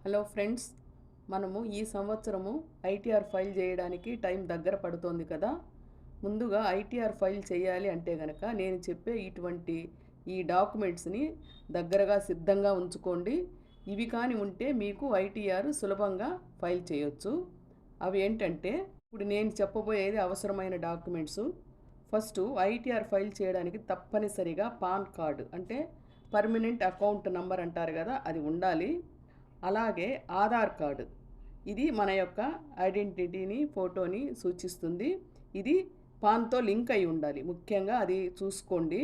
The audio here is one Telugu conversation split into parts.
హలో ఫ్రెండ్స్, మనము ఈ సంవత్సరము ఐటీఆర్ ఫైల్ చేయడానికి టైం దగ్గర పడుతోంది కదా. ముందుగా ఐటీఆర్ ఫైల్ చేయాలి అంటే గనక నేను చెప్పే ఇటువంటి ఈ డాక్యుమెంట్స్ని దగ్గరగా సిద్ధంగా ఉంచుకోండి. ఇవి కానీ ఉంటే మీకు ఐటీఆర్ సులభంగా ఫైల్ చేయొచ్చు. అవి ఏంటంటే, ఇప్పుడు నేను చెప్పబోయేది అవసరమైన డాక్యుమెంట్స్. ఫస్ట్ ఐటీఆర్ ఫైల్ చేయడానికి తప్పనిసరిగా పాన్ కార్డు అంటే పర్మనెంట్ అకౌంట్ నంబర్ అంటారు కదా, అది ఉండాలి. అలాగే ఆధార్ కార్డు, ఇది మన యొక్క ఐడెంటిటీని ఫోటోని సూచిస్తుంది. ఇది పాన్తో లింక్ అయి ఉండాలి, ముఖ్యంగా అది చూసుకోండి.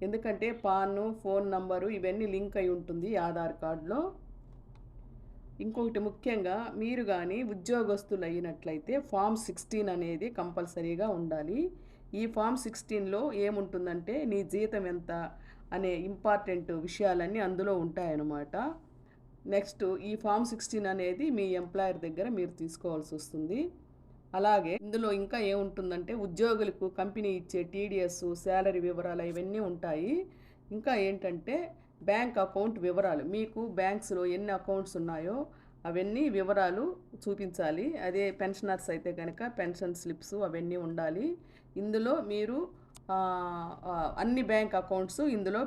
ఎందుకంటే పాను, ఫోన్ నంబరు ఇవన్నీ లింక్ అయి ఉంటుంది ఆధార్ కార్డులో. ఇంకొకటి ముఖ్యంగా, మీరు కానీ ఉద్యోగస్తులు అయినట్లయితే ఫామ్ 16 అనేది కంపల్సరీగా ఉండాలి. ఈ ఫామ్ 16లో ఏముంటుందంటే నీ జీతం ఎంత అనే ఇంపార్టెంట్ విషయాలన్నీ అందులో ఉంటాయన్నమాట. నెక్స్ట్, ఈ ఫామ్ 16 అనేది మీ ఎంప్లాయర్ దగ్గర మీరు తీసుకోవాల్సి వస్తుంది. అలాగే ఇందులో ఇంకా ఏముంటుందంటే ఉద్యోగులకు కంపెనీ ఇచ్చే టీడీఎస్, శాలరీ వివరాలు ఇవన్నీ ఉంటాయి. ఇంకా ఏంటంటే బ్యాంక్ అకౌంట్ వివరాలు, మీకు బ్యాంక్స్లో ఎన్ని అకౌంట్స్ ఉన్నాయో అవన్నీ వివరాలు చూపించాలి. అదే పెన్షనర్స్ అయితే కనుక పెన్షన్ స్లిప్స్ అవన్నీ ఉండాలి. ఇందులో మీరు అన్ని బ్యాంక్ అకౌంట్స్ ఇందులో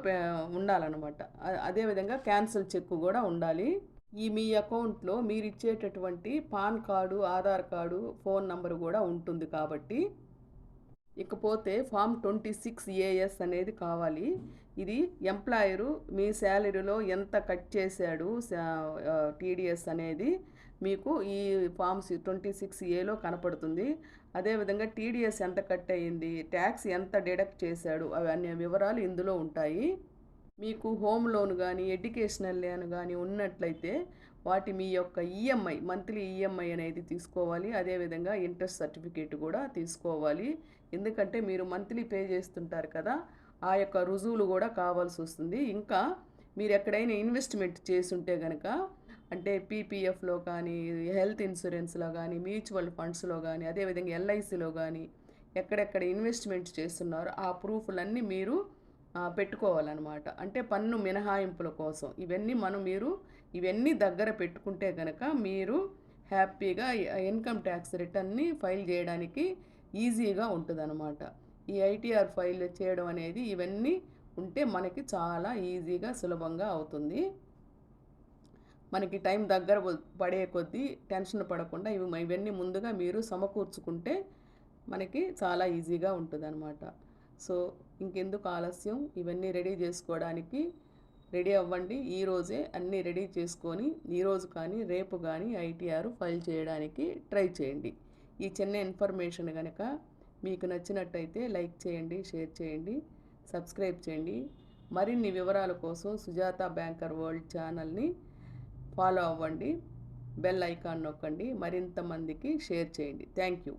ఉండాలన్నమాట. అదేవిధంగా క్యాన్సిల్ చెక్ కూడా ఉండాలి. ఈ మీ అకౌంట్లో మీరు ఇచ్చేటటువంటి pan card, Aadhaar card, phone number కూడా ఉంటుంది కాబట్టి. ఇకపోతే ఫామ్ 26AS అనేది కావాలి. ఇది ఎంప్లాయరు మీ శాలరీలో ఎంత కట్ చేశాడు టీడీఎస్ అనేది మీకు ఈ ఫామ్ 26Aలో కనపడుతుంది. అదేవిధంగా టీడీఎస్ ఎంత కట్ అయ్యింది, ట్యాక్స్ ఎంత డిడక్ట్ చేశాడు, అవన్నీ వివరాలు ఇందులో ఉంటాయి. మీకు హోమ్ లోన్ కానీ ఎడ్యుకేషనల్ లోన్ కానీ ఉన్నట్లయితే వాటి మీ యొక్క ఈఎంఐ, మంత్లీ ఈఎంఐ అనేది తీసుకోవాలి. అదేవిధంగా ఇంట్రెస్ట్ సర్టిఫికేట్ కూడా తీసుకోవాలి. ఎందుకంటే మీరు మంత్లీ పే చేస్తుంటారు కదా, ఆ యొక్క రుజువులు కూడా కావాల్సి వస్తుంది. ఇంకా మీరు ఎక్కడైనా ఇన్వెస్ట్మెంట్ చేసుంటే కనుక, అంటే పీపీఎఫ్లో కానీ, హెల్త్ ఇన్సూరెన్స్లో కానీ, మ్యూచువల్ ఫండ్స్లో కానీ, అదేవిధంగా ఎల్ఐసిలో కానీ ఎక్కడెక్కడ ఇన్వెస్ట్మెంట్ చేస్తున్నారో ఆ ప్రూఫ్లన్నీ మీరు పెట్టుకోవాలన్నమాట. అంటే పన్ను మినహాయింపుల కోసం మీరు ఇవన్నీ దగ్గర పెట్టుకుంటే కనుక మీరు హ్యాపీగా ఇన్కమ్ ట్యాక్స్ రిటర్న్ని ఫైల్ చేయడానికి ఈజీగా ఉంటుందన్నమాట. ఈ ఐటీఆర్ ఫైల్ చేయడం అనేది ఇవన్నీ ఉంటే మనకి చాలా ఈజీగా సులభంగా అవుతుంది. మనకి టైం దగ్గర పడే కొద్దీ టెన్షన్ పడకుండా ఇవన్నీ ముందుగా మీరు సమకూర్చుకుంటే మనకి చాలా ఈజీగా ఉంటుందన్నమాట. సో ఇంకెందుకు ఆలస్యం, ఇవన్నీ రెడీ చేసుకోవడానికి రెడీ అవ్వండి. ఈరోజే అన్నీ రెడీ చేసుకొని ఈరోజు కానీ రేపు కానీ ఐటీఆర్ ఫైల్ చేయడానికి ట్రై చేయండి. ఈ చిన్న ఇన్ఫర్మేషన్ కనుక మీకు నచ్చినట్టయితే లైక్ చేయండి, షేర్ చేయండి, సబ్స్క్రైబ్ చేయండి. మరిన్ని వివరాల కోసం సుజాత బ్యాంకర్ వరల్డ్ ఛానల్ని ఫాలో అవ్వండి. బెల్ ఐకాన్ నొక్కండి, మరింత మందికి షేర్ చేయండి. Thank you.